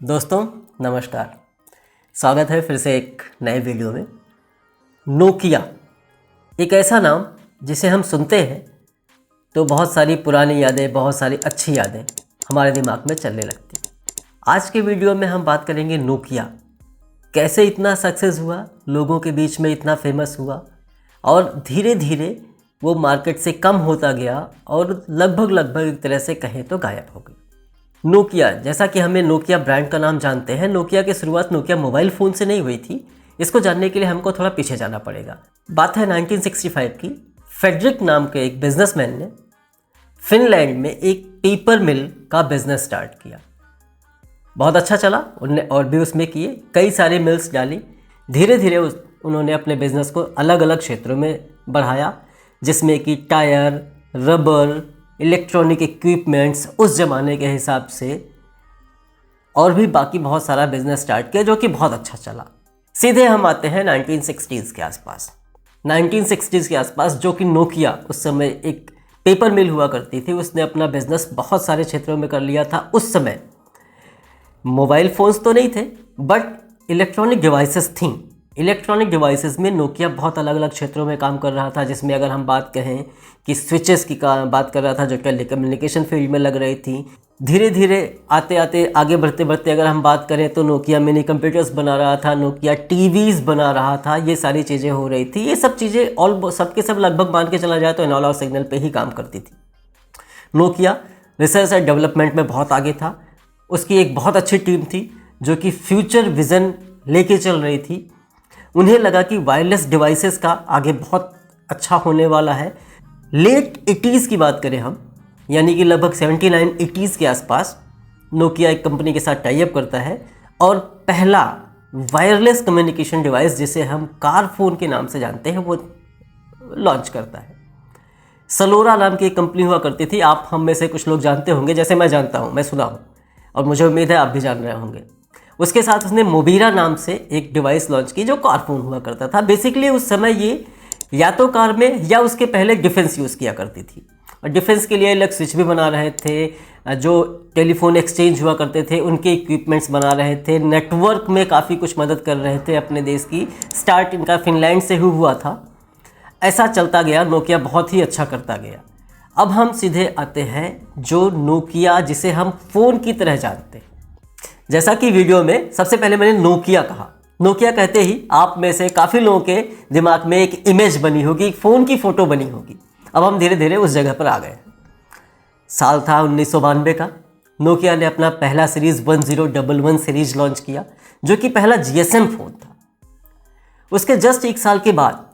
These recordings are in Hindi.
दोस्तों नमस्कार। स्वागत है फिर से एक नए वीडियो में। नोकिया एक ऐसा नाम जिसे हम सुनते हैं तो बहुत सारी पुरानी यादें, बहुत सारी अच्छी यादें हमारे दिमाग में चलने लगती हैं। आज के वीडियो में हम बात करेंगे नोकिया कैसे इतना सक्सेस हुआ, लोगों के बीच में इतना फेमस हुआ और धीरे धीरे वो मार्केट से कम होता गया और लगभग एक तरह से कहें तो गायब हो गई। नोकिया, जैसा कि हमें नोकिया ब्रांड का नाम जानते हैं, नोकिया की शुरुआत नोकिया मोबाइल फ़ोन से नहीं हुई थी। इसको जानने के लिए हमको थोड़ा पीछे जाना पड़ेगा। बात है 1965 की। फेडरिक नाम के एक बिजनेसमैन ने फिनलैंड में एक पेपर मिल का बिजनेस स्टार्ट किया। बहुत अच्छा चला, उनने और भी उसमें किए, कई सारे मिल्स डाली। धीरे धीरे उन्होंने अपने बिजनेस को अलग अलग क्षेत्रों में बढ़ाया, जिसमें कि टायर, रबर, इलेक्ट्रॉनिक इक्विपमेंट्स उस ज़माने के हिसाब से और भी बाकी बहुत सारा बिजनेस स्टार्ट किया जो कि बहुत अच्छा चला। सीधे हम आते हैं 1960s के आसपास। 1960s के आसपास जो कि नोकिया उस समय एक पेपर मिल हुआ करती थी, उसने अपना बिजनेस बहुत सारे क्षेत्रों में कर लिया था। उस समय मोबाइल फ़ोन्स तो नहीं थे बट इलेक्ट्रॉनिक डिवाइसेस थीं। इलेक्ट्रॉनिक डिवाइसेस में नोकिया बहुत अलग अलग क्षेत्रों में काम कर रहा था, जिसमें अगर हम बात कहें कि स्विचेस की बात कर रहा था जो टेलीकम्युनिकेशन फील्ड में लग रही थी। धीरे धीरे आते आते आगे बढ़ते बढ़ते अगर हम बात करें तो नोकिया मिनी कंप्यूटर्स बना रहा था, नोकिया टीवीज़ बना रहा था। ये सारी चीज़ें हो रही थी। ये सब चीज़ें ऑल सबके सब लगभग मान के चला जाए तो एनालॉग सिग्नल पे ही काम करती थी। नोकिया रिसर्च एंड डेवलपमेंट में बहुत आगे था। उसकी एक बहुत अच्छी टीम थी जो कि फ्यूचर विज़न लेके चल रही थी। उन्हें लगा कि वायरलेस डिवाइसेस का आगे बहुत अच्छा होने वाला है। लेट 80s की बात करें हम, यानी कि लगभग 79-80s के आसपास नोकिया एक कंपनी के साथ टाई अप करता है और पहला वायरलेस कम्युनिकेशन डिवाइस जिसे हम कार फोन के नाम से जानते हैं वो लॉन्च करता है। सलोरा नाम की एक कंपनी हुआ करती थी। आप हम में से कुछ लोग जानते होंगे, जैसे मैं जानता हूँ, मैं सुना हूँ और मुझे उम्मीद है आप भी जान रहे होंगे। उसके साथ उसने मोबीरा नाम से एक डिवाइस लॉन्च की जो कार फोन हुआ करता था। बेसिकली उस समय ये या तो कार में या उसके पहले डिफेंस यूज़ किया करती थी और डिफेंस के लिए अलग स्विच भी बना रहे थे। जो टेलीफोन एक्सचेंज हुआ करते थे उनके इक्विपमेंट्स बना रहे थे। नेटवर्क में काफ़ी कुछ मदद कर रहे थे अपने देश की। स्टार्ट इनका फिनलैंड से ही हुआ था। ऐसा चलता गया, नोकिया बहुत ही अच्छा करता गया। अब हम सीधे आते हैं जो नोकिया जिसे हम फ़ोन की तरह जानते हैं। जैसा कि वीडियो में सबसे पहले मैंने नोकिया कहा, नोकिया कहते ही आप में से काफ़ी लोगों के दिमाग में एक इमेज बनी होगी, एक फ़ोन की फ़ोटो बनी होगी। अब हम धीरे धीरे उस जगह पर आ गए। साल था 1992 का। नोकिया ने अपना पहला सीरीज़ 1011 सीरीज लॉन्च किया जो कि पहला जीएसएम फ़ोन था। उसके जस्ट एक साल के बाद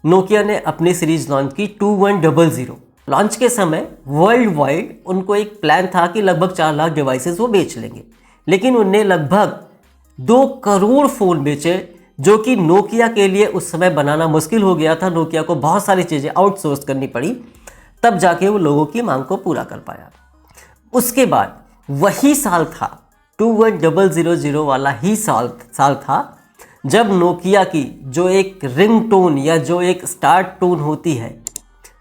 नोकिया ने अपनी सीरीज लॉन्च की 2100। लॉन्च के समय वर्ल्ड वाइड उनको एक प्लान था कि लगभग 4 लाख डिवाइसेस वो बेच लेंगे, लेकिन उनने लगभग 2 करोड़ फ़ोन बेचे जो कि नोकिया के लिए उस समय बनाना मुश्किल हो गया था। नोकिया को बहुत सारी चीज़ें आउटसोर्स करनी पड़ी, तब जाके वो लोगों की मांग को पूरा कर पाया। उसके बाद वही साल था, 21000 वाला ही साल था जब नोकिया की जो एक रिंग टोन या जो एक स्टार्ट टोन होती है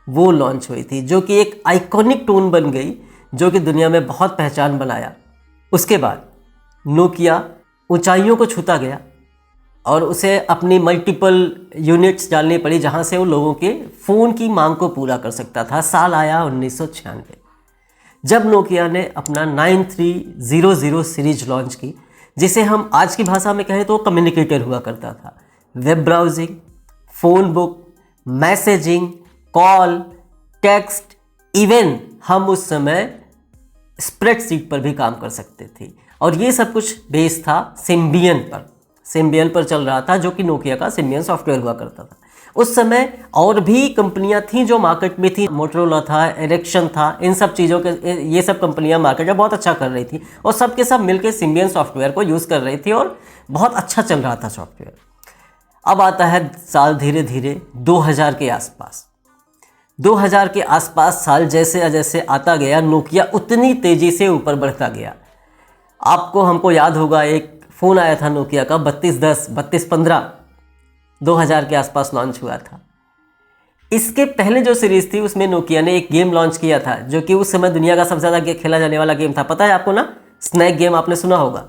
वो लॉन्च हुई थी, जो कि एक आइकॉनिक टोन बन गई, जो कि दुनिया में बहुत पहचान बनाया। उसके बाद नोकिया ऊंचाइयों को छूता गया और उसे अपनी मल्टीपल यूनिट्स डालनी पड़ी जहां से वो लोगों के फ़ोन की मांग को पूरा कर सकता था। साल आया 1996 जब नोकिया ने अपना 9300 सीरीज लॉन्च की, जिसे हम आज की भाषा में कहें तो कम्युनिकेटर हुआ करता था। Web browsing, phone book, messaging, call, text, even हम उस समय स्प्रेडशीट पर भी काम कर सकते थे और ये सब कुछ बेस था सिम्बियन पर चल रहा था, जो कि नोकिया का सिम्बियन सॉफ्टवेयर हुआ करता था। उस समय और भी कंपनियां थीं जो मार्केट में थी। मोटरोला था, एरिक्सन था, इन सब चीज़ों के ये सब कंपनियां मार्केट में बहुत अच्छा कर रही थी और सबके सब मिलकर सिम्बियन सॉफ्टवेयर को यूज़ कर रही थी और बहुत अच्छा चल रहा था सॉफ्टवेयर। अब आता है साल धीरे धीरे 2000 के आसपास। 2000 के आसपास साल जैसे जैसे आता गया, नोकिया उतनी तेज़ी से ऊपर बढ़ता गया। आपको हमको याद होगा एक फ़ोन आया था नोकिया का 3210, 3215, 2000 के आसपास लॉन्च हुआ था। इसके पहले जो सीरीज़ थी उसमें नोकिया ने एक गेम लॉन्च किया था जो कि उस समय दुनिया का सबसे ज़्यादा खेला जाने वाला गेम था। पता है आपको ना, स्नैक गेम आपने सुना होगा।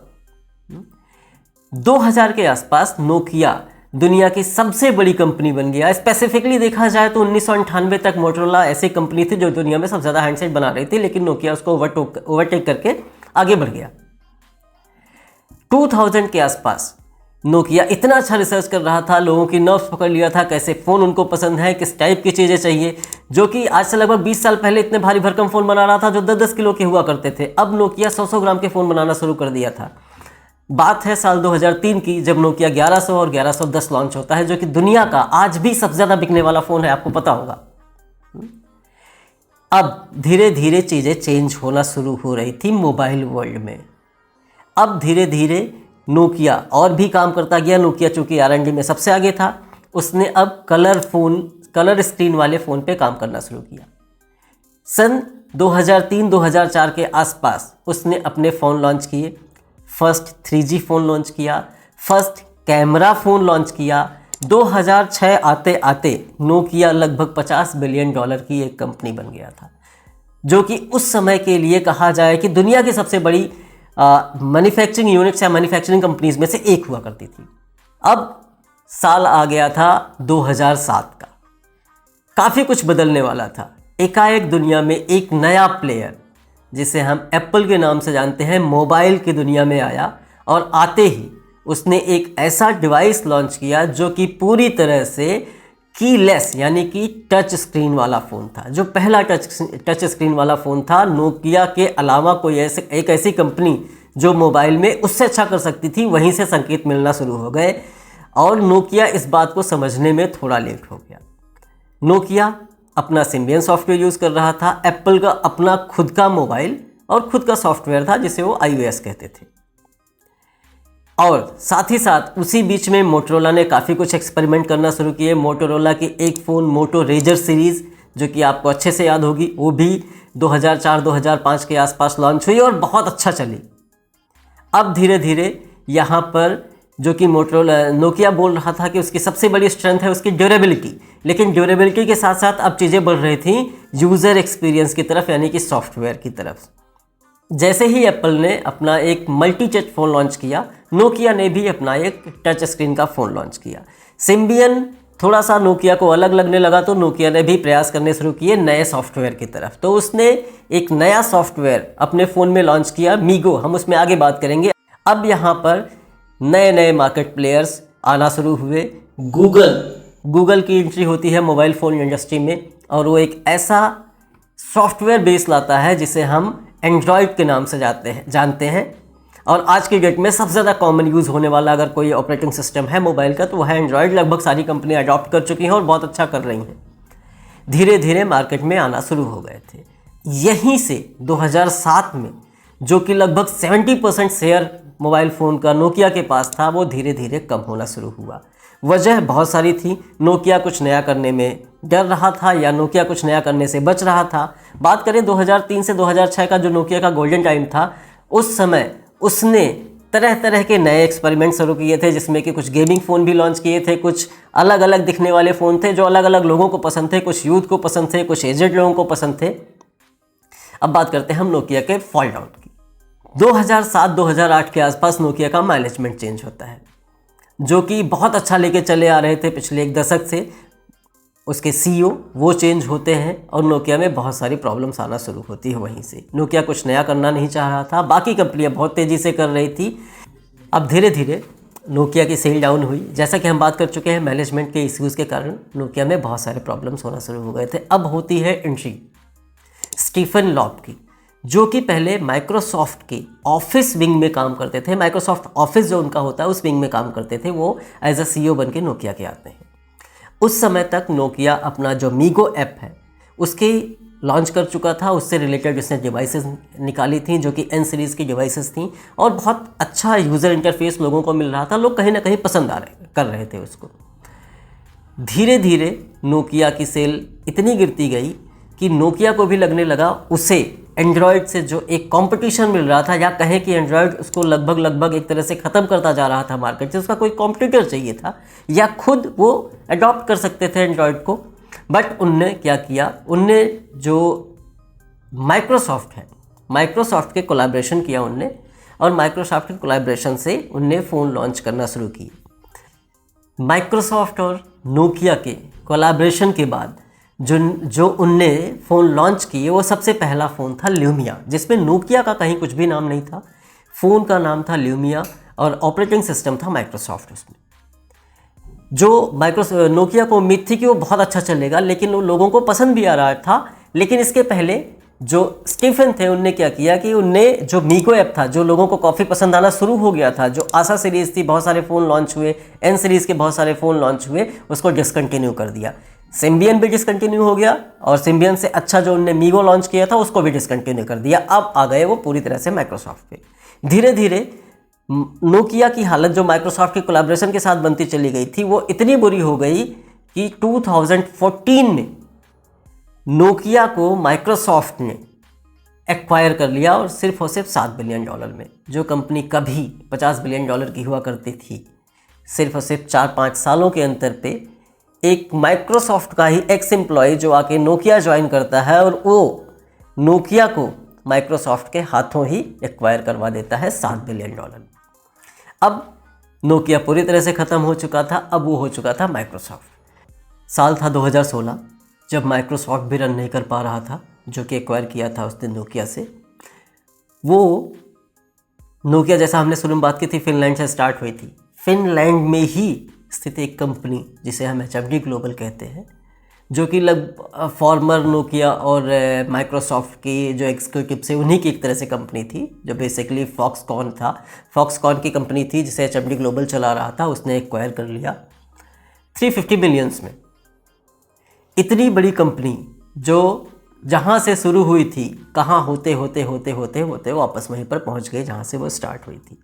2000 के आसपास नोकिया दुनिया की सबसे बड़ी कंपनी बन गया। स्पेसिफिकली देखा जाए तो 1998 तक मोटोरोला ऐसी कंपनी थी जो दुनिया में सबसे ज़्यादा हैंडसेट बना रही थी, लेकिन नोकिया उसको ओवरटेक करके आगे बढ़ गया। 2000 के आसपास नोकिया इतना अच्छा रिसर्च कर रहा था, लोगों की नर्व्स पकड़ लिया था, कैसे फ़ोन उनको पसंद है, किस टाइप की चीज़ें चाहिए, जो कि आज से लगभग 20 साल पहले इतने भारी भरकम फ़ोन बना रहा था जो 10-10 किलो के हुआ करते थे। अब नोकिया 100-100 ग्राम के फ़ोन बनाना शुरू कर दिया था। बात है साल 2003 की, जब नोकिया 1100 और 1110 लॉन्च होता है, जो कि दुनिया का आज भी सबसे ज़्यादा बिकने वाला फ़ोन है, आपको पता होगा। अब धीरे धीरे चीज़ें चेंज होना शुरू हो रही थी मोबाइल वर्ल्ड में। अब धीरे धीरे नोकिया और भी काम करता गया। नोकिया चूँकि R&D में सबसे आगे था, उसने अब कलर स्क्रीन वाले फ़ोन पे काम करना शुरू किया। सन 2003-2004 के आसपास उसने अपने फ़ोन लॉन्च किए। फर्स्ट 3G फ़ोन लॉन्च किया, फर्स्ट कैमरा फ़ोन लॉन्च किया। 2006 आते आते नोकिया लगभग $50 बिलियन की एक कंपनी बन गया था, जो कि उस समय के लिए कहा जाए कि दुनिया की सबसे बड़ी मैन्युफैक्चरिंग यूनिट्स या मैन्युफैक्चरिंग कंपनीज में से एक हुआ करती थी। अब साल आ गया था 2007 का, काफ़ी कुछ बदलने वाला था। एकाएक दुनिया में एक नया प्लेयर, जिसे हम एप्पल के नाम से जानते हैं, मोबाइल की दुनिया में आया, और आते ही उसने एक ऐसा डिवाइस लॉन्च किया जो कि पूरी तरह से कीलेस यानी कि टच स्क्रीन वाला फ़ोन था। जो पहला टच स्क्रीन वाला फ़ोन था, नोकिया के अलावा कोई एक ऐसी कंपनी जो मोबाइल में उससे अच्छा कर सकती थी, वहीं से संकेत मिलना शुरू हो गए, और नोकिया इस बात को समझने में थोड़ा लेट हो गया। नोकिया अपना सिम्बियन सॉफ्टवेयर यूज़ कर रहा था, एप्पल का अपना खुद का मोबाइल और खुद का सॉफ्टवेयर था जिसे वो iOS कहते थे। और साथ ही साथ उसी बीच में मोटोरोला ने काफ़ी कुछ एक्सपेरिमेंट करना शुरू किए। मोटोरोला की एक फ़ोन मोटो रेजर सीरीज़, जो कि आपको अच्छे से याद होगी, वो भी 2004-2005 के आसपास लॉन्च हुई और बहुत अच्छा चली। अब धीरे धीरे यहाँ पर जो कि नोकिया बोल रहा था कि उसकी सबसे बड़ी स्ट्रेंथ है उसकी ड्यूरेबिलिटी, लेकिन ड्यूरेबिलिटी के साथ साथ अब चीज़ें बढ़ रही थी यूज़र एक्सपीरियंस की तरफ, यानी कि सॉफ्टवेयर की तरफ। जैसे ही एप्पल ने अपना एक मल्टी टच फ़ोन लॉन्च किया, नोकिया ने भी अपना एक टच स्क्रीन का फ़ोन लॉन्च किया। सिम्बियन थोड़ा सा नोकिया को अलग लगने लगा, तो नोकिया ने भी प्रयास करने शुरू किए नए सॉफ्टवेयर की तरफ। तो उसने एक नया सॉफ्टवेयर अपने फ़ोन में लॉन्च किया, मीगो, हम उसमें आगे बात करेंगे। अब यहाँ पर नए नए मार्केट प्लेयर्स आना शुरू हुए। गूगल की एंट्री होती है मोबाइल फ़ोन इंडस्ट्री में, और वो एक ऐसा सॉफ्टवेयर बेस लाता है जिसे हम एंड्रॉयड के नाम से जानते हैं। और आज की डेट में सबसे ज़्यादा कॉमन यूज़ होने वाला अगर कोई ऑपरेटिंग सिस्टम है मोबाइल का, तो वह है एंड्रॉयड। लगभग सारी कंपनियां अडॉप्ट कर चुकी हैं और बहुत अच्छा कर रही हैं, धीरे धीरे मार्केट में आना शुरू हो गए थे। यहीं से 2007 में जो कि लगभग 70% शेयर मोबाइल फ़ोन का नोकिया के पास था, वो धीरे धीरे कम होना शुरू हुआ। वजह बहुत सारी थी। नोकिया कुछ नया करने में डर रहा था, या नोकिया कुछ नया करने से बच रहा था। बात करें 2003 से 2006 का जो नोकिया का गोल्डन टाइम था, उस समय उसने तरह तरह के नए एक्सपेरिमेंट शुरू किए थे, जिसमें कि कुछ गेमिंग फ़ोन भी लॉन्च किए थे, कुछ अलग अलग दिखने वाले फ़ोन थे जो अलग अलग लोगों को पसंद थे, कुछ यूथ को पसंद थे, कुछ एजेड लोगों को पसंद थे। अब बात करते हैं हम नोकिया के फॉल डाउन की। 2007-2008 के आसपास नोकिया का मैनेजमेंट चेंज होता है, जो कि बहुत अच्छा लेके चले आ रहे थे पिछले एक दशक से। उसके CEO वो चेंज होते हैं और नोकिया में बहुत सारी प्रॉब्लम्स आना शुरू होती है। वहीं से नोकिया कुछ नया करना नहीं चाह रहा था, बाकी कंपनियां बहुत तेज़ी से कर रही थी। अब धीरे धीरे नोकिया की सेल डाउन हुई। जैसा कि हम बात कर चुके हैं, मैनेजमेंट के इश्यूज़ के कारण नोकिया में बहुत सारे प्रॉब्लम्स होना शुरू हो गए थे। अब होती है एंट्री स्टीफन लॉब की, जो कि पहले माइक्रोसॉफ्ट के ऑफिस विंग में काम करते थे। माइक्रोसॉफ्ट ऑफिस जो उनका होता है उस विंग में काम करते थे। वो एज अ CEO बन के नोकिया के आते हैं। उस समय तक नोकिया अपना जो मीगो ऐप है उसके लॉन्च कर चुका था। उससे रिलेटेड उसने डिवाइसेस निकाली थी जो कि N सीरीज़ की डिवाइसेस थी, और बहुत अच्छा यूज़र इंटरफेस लोगों को मिल रहा था। लोग कहीं ना कहीं पसंद कर रहे थे उसको। धीरे धीरे नोकिया की सेल इतनी गिरती गई कि नोकिया को भी लगने लगा उसे एंड्रॉयड से जो एक कंपटीशन मिल रहा था, या कहें कि एंड्रॉयड उसको लगभग एक तरह से ख़त्म करता जा रहा था मार्केट से, उसका कोई कॉम्पिटिटर चाहिए था, या खुद वो अडॉप्ट कर सकते थे एंड्रॉयड को। बट उनने क्या किया, उनने जो माइक्रोसॉफ्ट है, माइक्रोसॉफ्ट के कोलैबोरेशन किया उनने, और माइक्रोसॉफ्ट के कोलैबोरेशन से उनने फ़ोन लॉन्च करना शुरू किए। माइक्रोसॉफ्ट और नोकिया के कोलैबोरेशन के बाद जो उनने फ़ोन लॉन्च किए वो सबसे पहला फ़ोन था ल्यूमिया, जिसमें नोकिया का कहीं कुछ भी नाम नहीं था। फ़ोन का नाम था ल्यूमिया और ऑपरेटिंग सिस्टम था माइक्रोसॉफ्ट। उसमें जो नोकिया को उम्मीद थी कि वो बहुत अच्छा चलेगा, लेकिन वो लोगों को पसंद भी आ रहा था। लेकिन इसके पहले जो स्टीफन थे उनने क्या किया कि उनने जो मीगो ऐप था, जो लोगों को काफ़ी पसंद आना शुरू हो गया था, जो आशा सीरीज़ थी, बहुत सारे फ़ोन लॉन्च हुए, एन सीरीज़ के बहुत सारे फ़ोन लॉन्च हुए, उसको डिसकंटिन्यू कर दिया। सिम्बियन भी डिसकंटिन्यू हो गया और सिम्बियन से अच्छा जो उनने मीगो लॉन्च किया था उसको भी डिसकंटिन्यू कर दिया। अब आ गए वो पूरी तरह से माइक्रोसॉफ्ट पे। धीरे धीरे नोकिया की हालत जो माइक्रोसॉफ्ट के कोलैबोरेशन के साथ बनती चली गई थी वो इतनी बुरी हो गई कि 2014 में नोकिया को माइक्रोसॉफ्ट ने एक्वायर कर लिया और सिर्फ $7 बिलियन में, जो कंपनी कभी $50 बिलियन की हुआ करती थी। सिर्फ और सिर्फ 4-5 सालों के अंतर पे एक माइक्रोसॉफ्ट का ही एक्स एम्प्लॉय जो आके नोकिया ज्वाइन करता है और वो नोकिया को माइक्रोसॉफ्ट के हाथों ही एक्वायर करवा देता है $7 बिलियन। अब नोकिया पूरी तरह से ख़त्म हो चुका था, अब वो हो चुका था माइक्रोसॉफ्ट। साल था 2016, जब माइक्रोसॉफ्ट भी रन नहीं कर पा रहा था, जो कि एक्वायर किया था उसने नोकिया से। वो नोकिया, जैसा हमने शुरू में बात की थी, फिनलैंड से स्टार्ट हुई थी। फिनलैंड में ही स्थित एक कंपनी जिसे हम HMD ग्लोबल कहते हैं, जो कि फॉर्मर नोकिया और माइक्रोसॉफ्ट की जो एग्जीक्यूटिव से उन्हीं की एक तरह से कंपनी थी, जो बेसिकली फॉक्सकॉन था। फॉक्सकॉन की कंपनी थी जिसे HMD ग्लोबल चला रहा था, उसने एक्वायर कर लिया 350 बिलियंस में। इतनी बड़ी कंपनी जो जहाँ से शुरू हुई थी, कहाँ होते होते वो वापस वहीं पर पहुँच गए जहाँ से वो स्टार्ट हुई थी।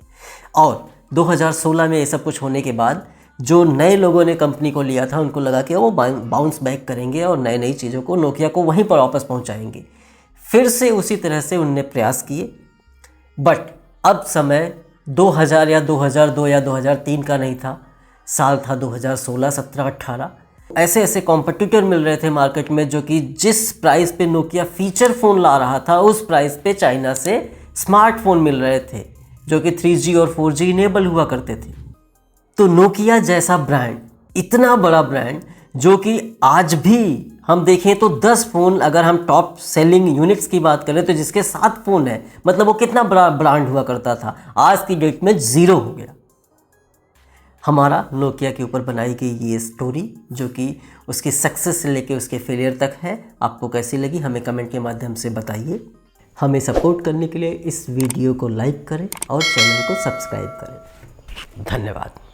और 2016 में ये सब कुछ होने के बाद जो नए लोगों ने कंपनी को लिया था, उनको लगा कि वो बाउंस बैक करेंगे और नई नई चीज़ों को, नोकिया को वहीं पर वापस पहुँचाएंगे। फिर से उसी तरह से उनने प्रयास किए, बट अब समय 2000 या 2002 या 2003 का नहीं था, साल था 2016, 17, 18। ऐसे ऐसे कॉम्पिटिटर मिल रहे थे मार्केट में, जो कि जिस प्राइस पे नोकिया फीचर फ़ोन ला रहा था उस प्राइस पे चाइना से स्मार्टफोन मिल रहे थे, जो कि 3G और 4G इनेबल हुआ करते थे। तो नोकिया जैसा ब्रांड, इतना बड़ा ब्रांड, जो कि आज भी हम देखें तो 10 फ़ोन, अगर हम टॉप सेलिंग यूनिट्स की बात करें तो जिसके 7 फ़ोन है, मतलब वो कितना बड़ा ब्रांड हुआ करता था, आज की डेट में 0 हो गया। हमारा नोकिया के ऊपर बनाई गई ये स्टोरी, जो कि उसकी सक्सेस से लेके उसके फेलियर तक है, आपको कैसी लगी हमें कमेंट के माध्यम से बताइए। हमें सपोर्ट करने के लिए इस वीडियो को लाइक करें और चैनल को सब्सक्राइब करें। धन्यवाद।